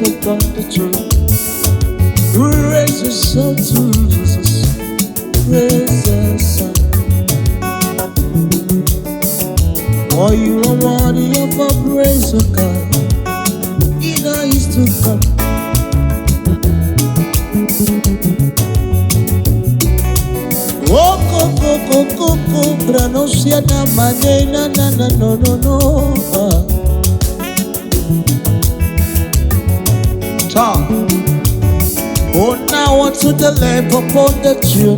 upon the throne. We raise the sun to Jesus. Raise the sun. For you are worthy of our praise, O God. In our is to come. Oh, go, Branosia na manena na no. Oh, now unto the Lamb upon the throne,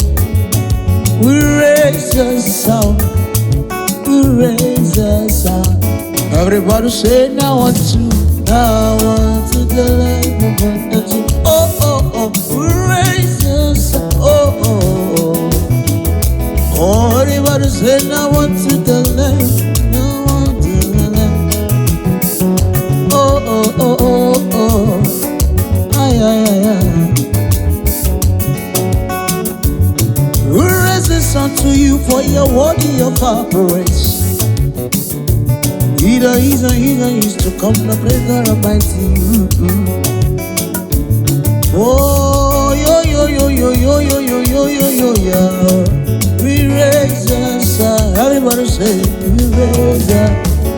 we raise a sound, we raise a sound. Everybody say now unto the Lamb upon the throne. Oh, we raise a sound. Oh, everybody say now unto the Lamb, now unto the Lamb. Oh. Ay. We raise this unto you for your worthy of our praise. Either is to come to praise God Almighty. Oh, yo. We raise the sound. Everybody say,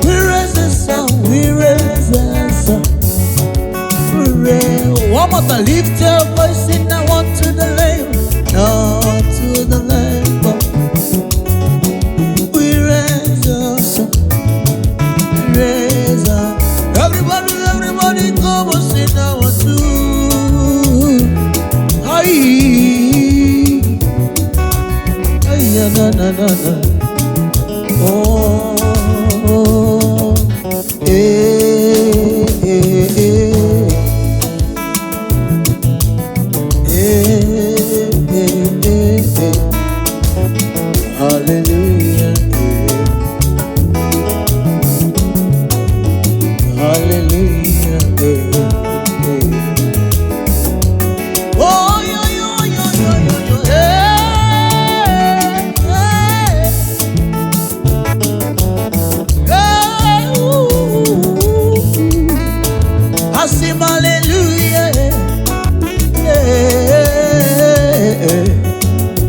we raise the sound. We raise the sound. One more time, lift your voice in now unto the Lamb, to the Lamb. We raise us, everybody come and sing now unto. Na. Oh, Hallelujah. Hallelujah. Oh, yo. I sing hallelujah.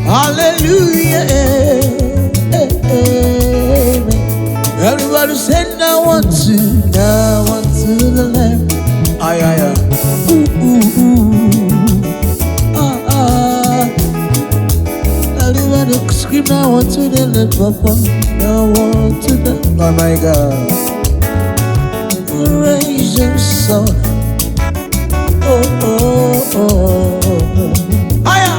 Hallelujah. Everybody say now unto the Lamb. Ay. Everybody scream now unto the Lamb, Papa. Now unto the Lamb. Oh my God. Raise your soul. Oh. Aya.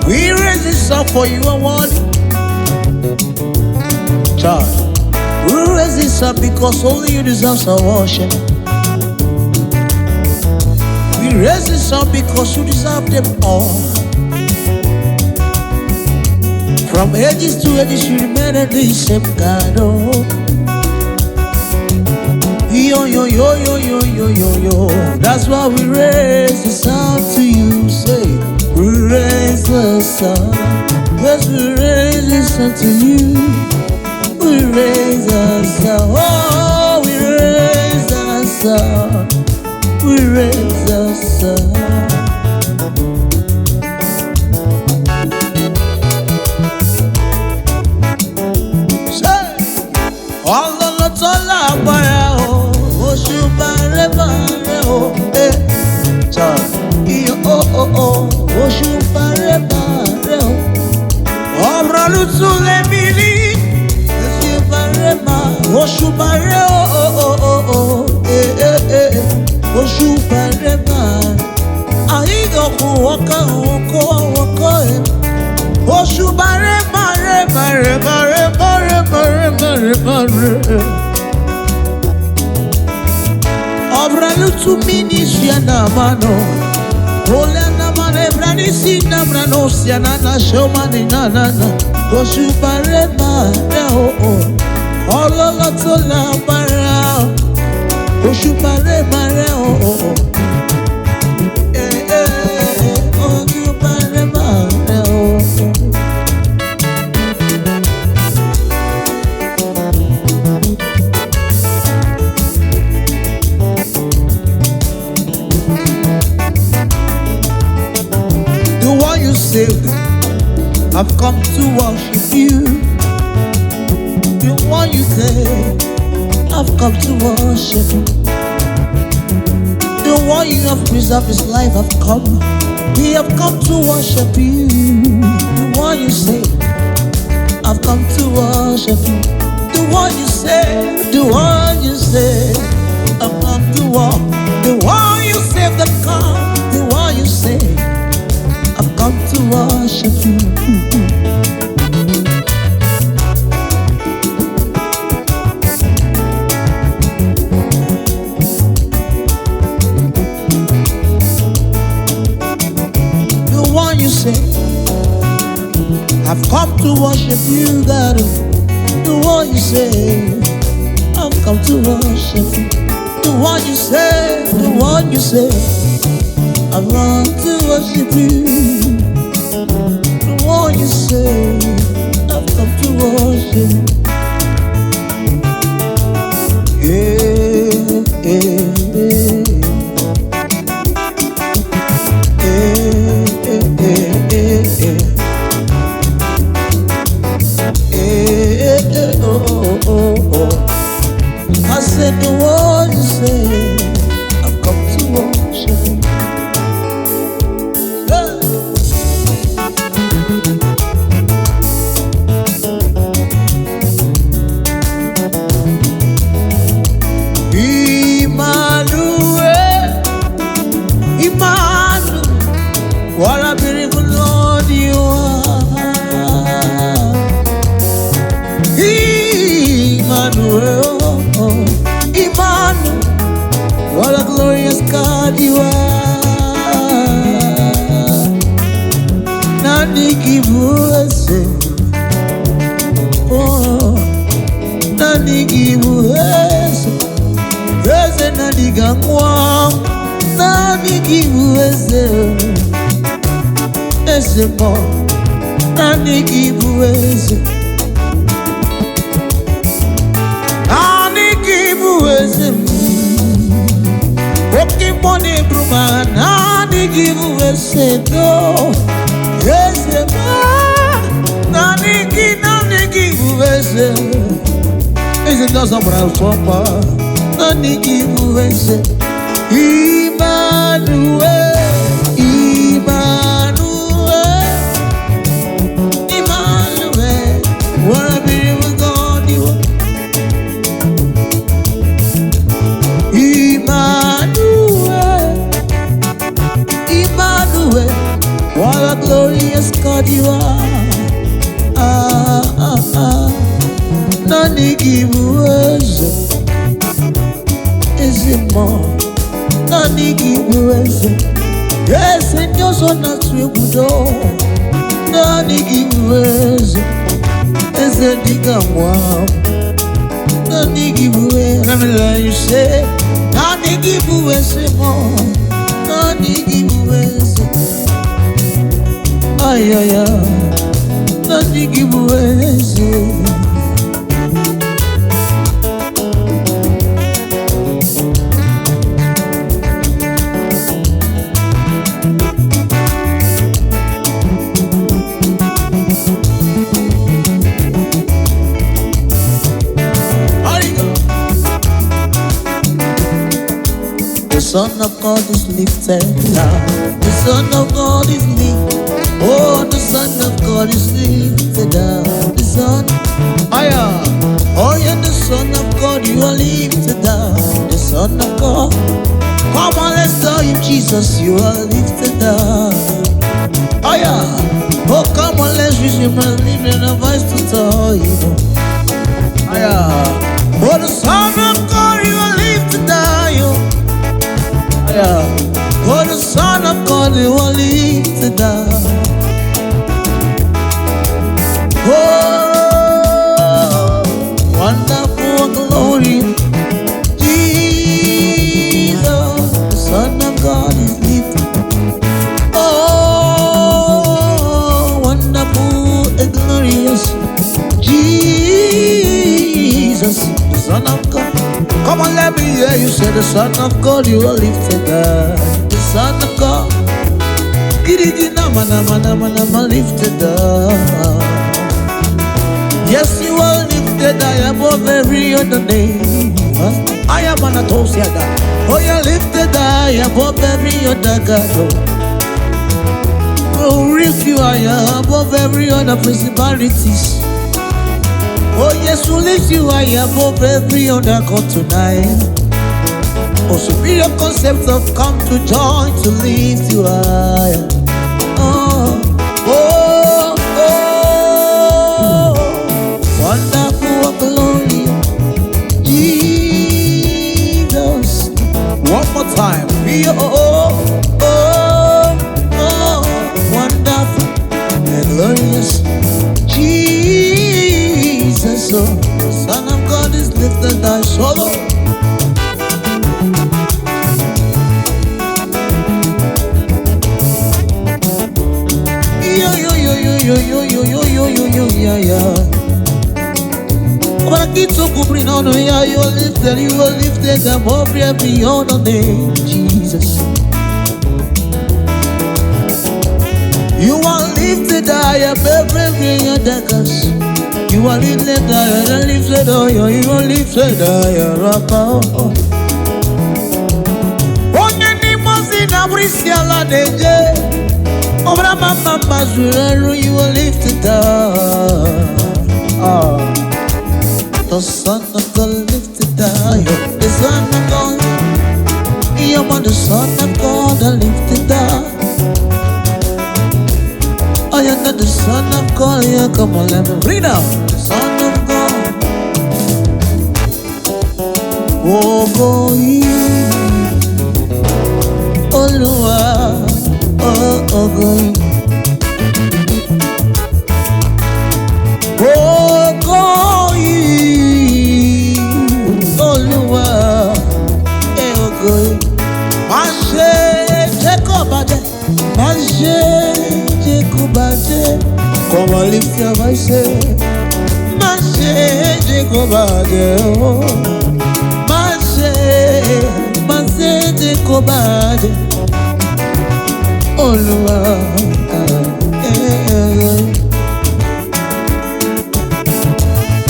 We raise this up for you and one child. We raise this up because only you deserve our worship. We raise this up because you deserve them all. From ages to ages you remain the same God. Oh. Yo. That's why we raise the sound to you. Say, we raise the sound. Yes, we raise the sound to you. We raise the sound. Oh, we raise the sound. We raise the sound. Say, all the lots of love, oh, shubare, oh, oh, shubare, oh, ralutu lemili, shubare, oh, shubare, oh, oh, shubare, aigo waka, oh, shubare, mare. Obralutu ministry na mano. Ola na mane brani sina brano siana na shomani na. Oshubare mare oh. Ololo to la bara. Oshubare mare oh. saved, I've come to worship you. The one you saved, I've come to worship you. The one you have preserved his life, we have come to worship you. The one you saved, I've come to worship you. The one you saved, I've come to walk. The one you saved that come, the one you saved, I've come to worship you. The one you saved, I've come to worship you, God. The one you saved, I've come to worship you. The one you saved, I've come to worship you. The one you saved, I've come to worship you. I said the one you say, I've come to worship you. Emmanuel, what a beautiful Lord you are. Emmanuel, what a glorious God you are. Nani kibuese, oh, nani kibuese, ese nani gangwa, nani kibuese, ese mo, nani kibuese, nani kibuese. Money bruma nani give us do yes nani give us is it does somebody papa nani give us Emmanuel what a beautiful God you are. What a glorious God you are. Nani give us is it more? Nani give us yes, and your son that's we would all. Nani give us is it digga wow? Nani give us, let me let you say, Nani give us more. Nani give us. Ay, ay, ay, nani kibuwezi. The Son of God is lifted now. The Son of God is lifted. Oh, the Son of God is lifted up. The Son, oh yeah, the Son of God, you are lifted up. The Son of God, come on, let's tell him, Jesus, you are lifted up. Oh yeah, oh come on, let's use him and leave in a voice to tell you. Oh yeah, oh the Son of God, you are lifted up. Oh yeah, oh the Son of God, you are lifted up. Oh, wonderful glory, Jesus, the Son of God is lifted. Oh, wonderful and glorious, Jesus, the Son of God. Come on, let me hear you say, the Son of God, you are lifted up. The Son of God, Gidigina I'm lifted up. Yes, you are lifted high above every other name. I am an atosiada. Oh, you're lifted high above every other God. Oh, lift you high above every other principalities. Oh, yes, we lift you high above every other God tonight. Oh, superior concept of come to join to lift you higher. Oh, oh, oh, wonderful, glory, Jesus. One more time. Oh, oh, oh, wonderful and glorious Jesus. Oh, the Son of God is lifted thy solo. Yeah. But I keep so good on you are lifted above every other name, Jesus. You are lifted high above every other cause. You are lifted high and lifted higher. You are lifted higher above. On your name was in Abrisiala Deje. Over Mama Zuru, you are lifted up. The Son of God lifted up. The Son of God, you are the Son of God lifted up. I am not the Son of God. Yeah, come on, let me read out. The Son of God. Oh, go ye, oh, Lord. Oh, oh, God. Oh, God. Oh, Lord. Oh, God. Mashe, Jacobade. Mashe, Jacobade. Come on, lift your voice. Mashe, Jacobade. Mashe, Jacobade. Oh Lord,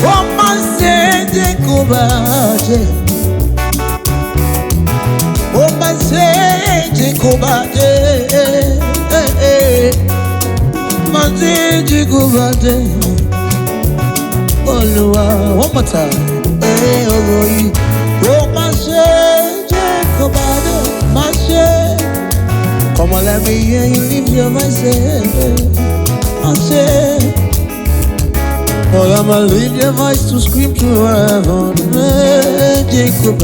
oh my Savior, Kobaje, oh my Savior, Kobaje, my Savior, Kobaje. Oh Lord, one more time. Oh my Savior, Kobaje, my Savior. Come on, let me hear you lift your voice. I say, oh, I'm gonna lift your voice to scream to heaven. Jacob,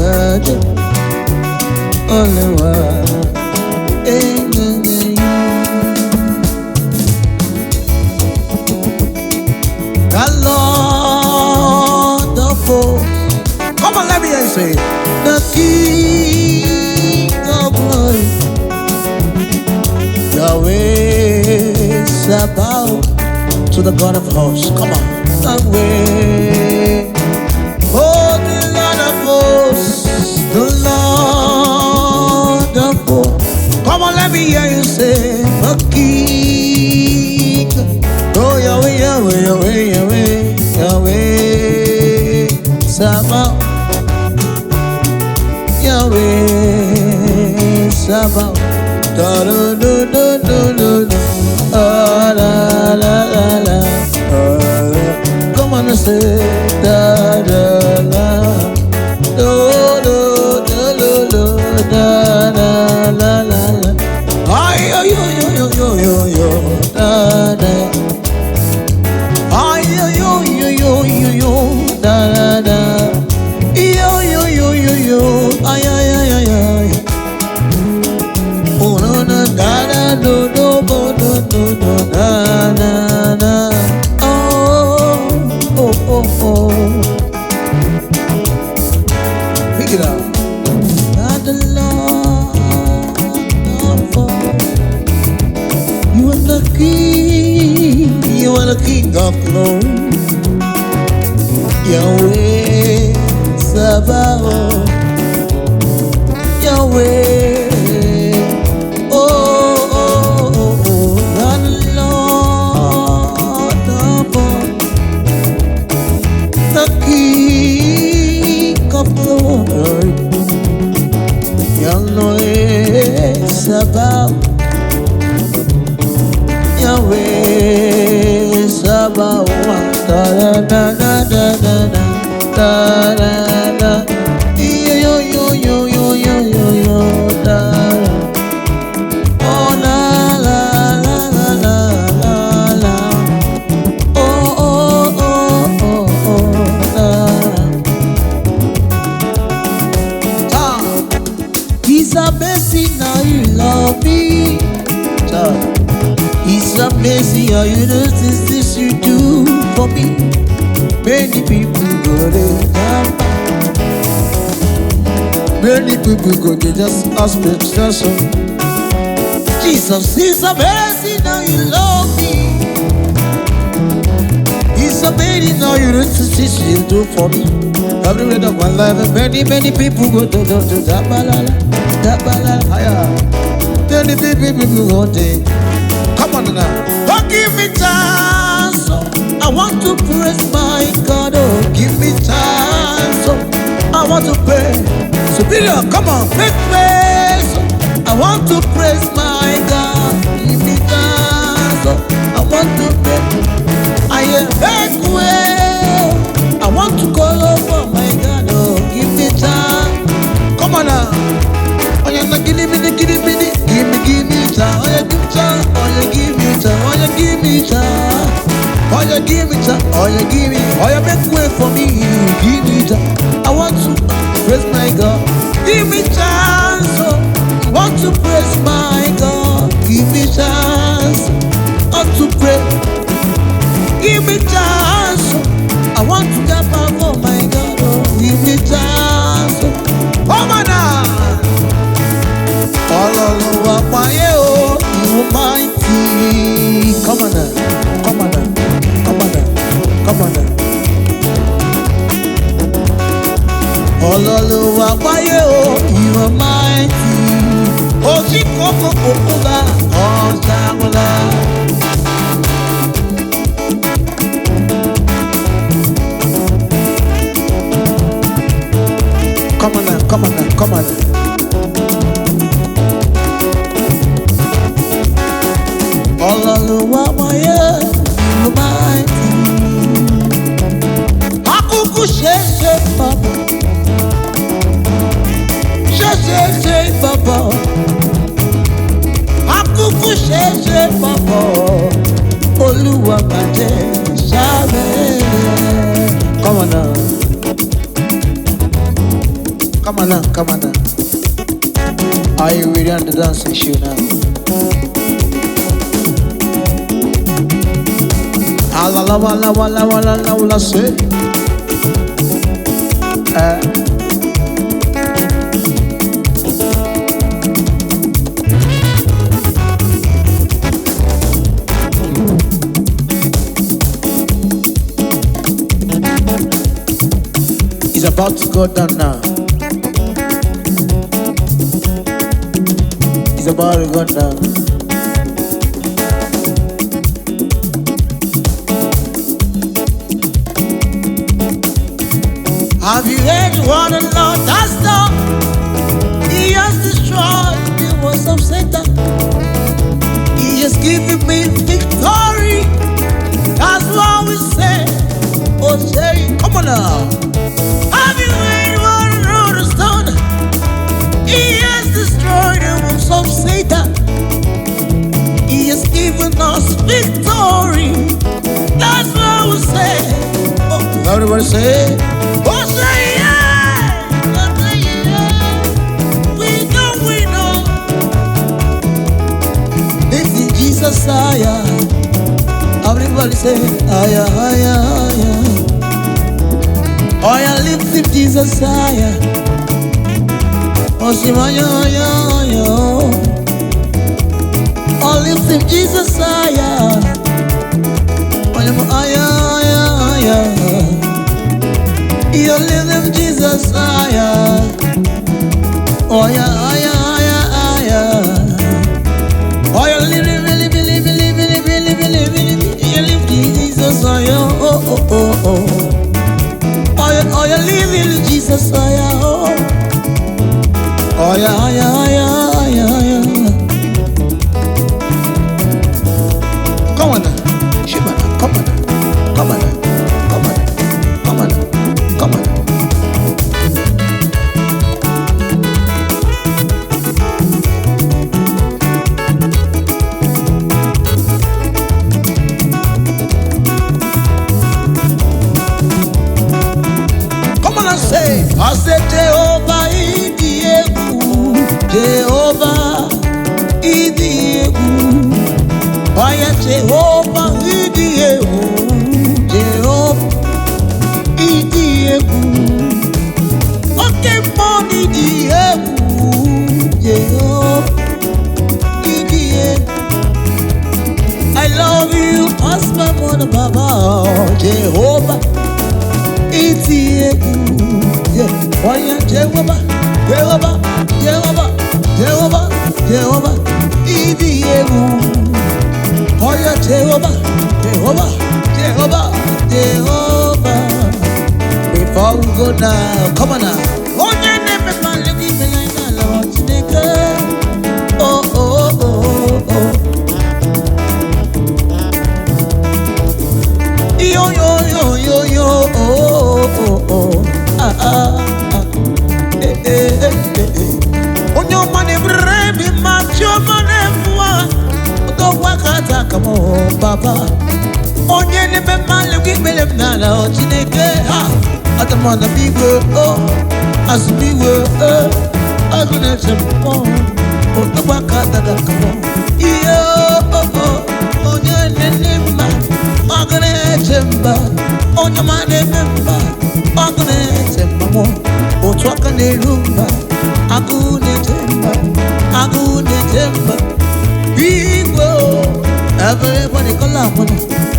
only one. The Lord of hosts. Come on, let me hear you say, the King of glory. Yahweh Sabaoth, to the God of hosts. Come on. Yahweh. Oh, the Lord of hosts. The Lord of hosts. Come on, let me hear you say, the King. Oh, Yahweh, Yahweh, Yahweh, Yahweh, Yahweh Sabaoth. Yahweh Sabaoth. Da da da da da da. La la la la. Come on and say da da la. Do do do do do da da la la la. Ay yo yo yo yo yo yo yo da da. Ay yo yo yo yo yo yo da da. Yo yo yo yo yo. Ay ay ay ay ay. Oh no no da da do do do do do da da da. Oh oh oh oh. Pick it up. God the Lord of all. You are the King. You are the King of glory. Yahweh Sabaoth. Yahweh. Oh, oh, oh, oh. Yahweh, Sabaoth, da da da da da da da da, yo yo yo yo yo yo yo da. Oh la la la la la la la. Oh oh oh oh oh la. It's amazing how you love me. It's amazing how you do this you do for me. Many people go there, many people go there just ask me special. Jesus, it's amazing how you love me. It's amazing how you do this you do for me. Every day of my life, many people go to Dabalala, higher. Many people go there. Come on now. Oh, give me chance. Oh, I want to praise my God. Oh, give me chance. Oh, I want to pray. Superior, come on, make space. Oh, I want to praise my God. Give me chance. Oh, I want to pray. I am back way. I want to call over my God. Oh, give me chance. Come on now. Oh, you're not give me chance. Oh, you give chance. Oh, you give me chance. Oh, you give me chance. Oh, you give me chance. Oh, you give me. Oh, you make way for me. Give me chance. I want to praise my God. Give me chance. Oh, I want to praise my God. Give me chance. I want to pray. Give me chance. Oh, I want to get back for my God. Oh, give me chance. Oh, man. All over my oh, you mighty. Come on now, come on now, come on now, come on now. All over my oh, you are mighty. Oh, she coco cocola, oh, chagola. Come on now, come on now, come on now. All over my head, you mighty. Akuku sheshe papa, sheshe papa. Akuku sheshe papa, Oluwa mate shabe. Come on now, come on now, come on now. Are you ready on the dancing shoe now? Wala wala wala wala wala say. It's about to go down now. It's about to go down. Have you heard what the Lord has done? He has destroyed the works of Satan. He has given me victory. That's what we say. Oh, say, come on now. Have you heard what the Lord has done? He has destroyed the works of Satan. He has given us victory. That's what we say. Oh, everybody say. Oh, say yeah! Oh, say yeah! We know. This is Jesus, aya. Everybody say, aya, aya, aya. Oh, yeah, lift him, Jesus, aya. Oh, say, aya, aya, aya. Oh, lift him, Jesus, aya. Oh, yeah, aya, aya, aya. You live in Jesus, aya. Oh yeah, aya, aya, aya. Oh you live, you live Jesus, aya. Oh oh oh oh. Oh you live in Jesus, aya. Oh yeah, aya, aya, aya, aya. Jehovah Idiye, Jehovah Idiye, okay, money Idiye, Jehovah Idiye. I love you, as my mother, Baba, Jehovah Idiye, oh yeah, Jehovah, Jehovah, Jehovah, Jehovah, Jehovah Idiye. Oh yeah, Jehovah, Jehovah, Jehovah, Jehovah. Before we go now, come on now. Oh yeah, never mind, look at me like that, Lord, nigga. Oh, oh, oh, oh. Yo, yo, yo, yo, yo, oh, oh, oh. Ah, ah, ah. Eh, eh, eh, eh. On your money, baby, match your money, come on, Papa. On your name, man, look at me, now, Chineke. I don't want to be good, oh, as we were, I'm gonna jump on. Oh, the Wakata, come on. Yeah, oh, on your name, man, I'm gonna jump on your money, member. I'm gonna jump on. Oh, talk on the room, I'm gonna jump. Everybody call up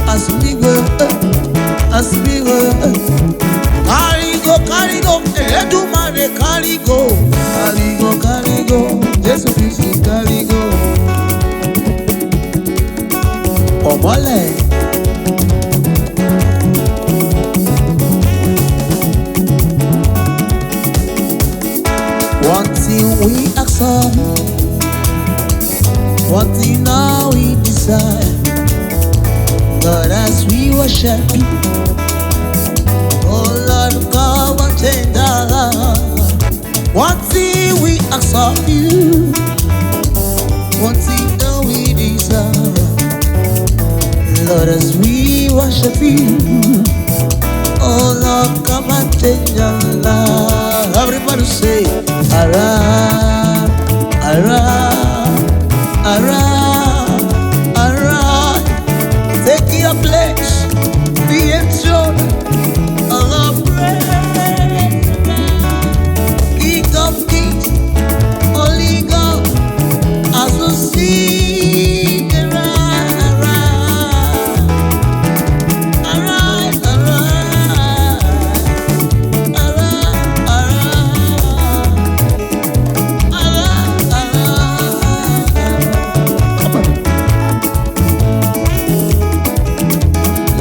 as we were, carry go, do my carry go, just a piece of carry go. Oh, mole. One thing we accept, one thing now we desire. God, as we worship you, oh Lord God, what change us. One thing we ask of you, one thing now we desire. Lord, as we worship you, oh Lord, come and change our life. Everybody say, Ara, Ara, Ara. Take your place, be enjoyed, Allah praise, King of Kings, Holy God, as we sing, arise, arise,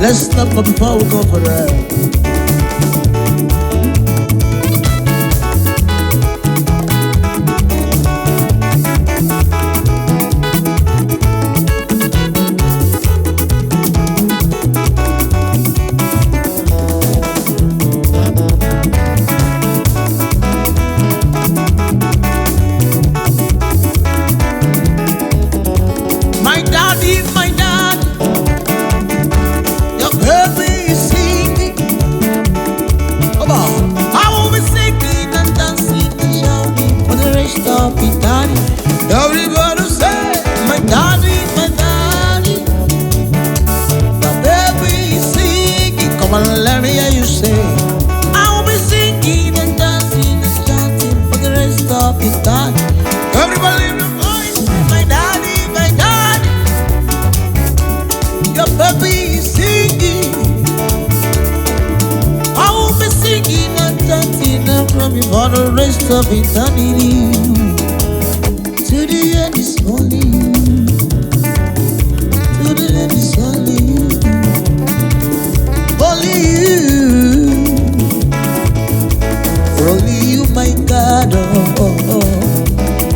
let's stop before we go for that. My daddy, your baby is singing. Come on. I will be singing and dancing and shouting for the rest of eternity. Everybody say, my daddy, your baby is singing. Come on, let me hear you say. I will be singing and dancing and shouting for the rest of eternity. Everybody in your voice, my daddy, your baby is singing. I will be singing and dancing from you for the rest of eternity. To the end is only you. To the end is only you. Only you. Only you, my God. Oh, oh, oh.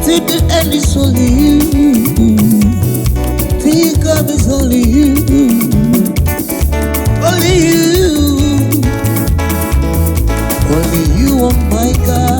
To the end is only you. Think of it's only you. Only you. Only you, oh my God.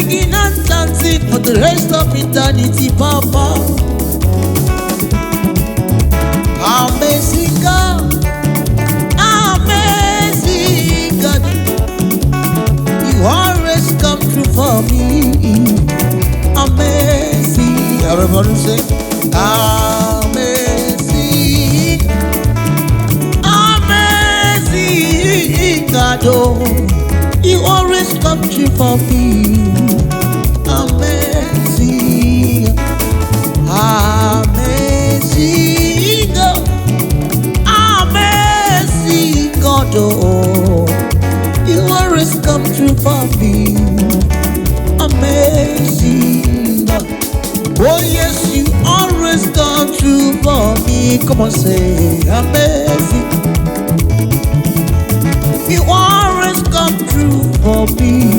singing and dancing for the rest of eternity, Papa. Amazing God, amazing God, you always come through for me. Amazing, everybody say, amazing, amazing God, oh, you always come through for me. Amazing, amazing God, amazing God, oh, you always come through for me. Amazing God, oh yes, you always come through for me. Come on, say amazing. You always come through for me.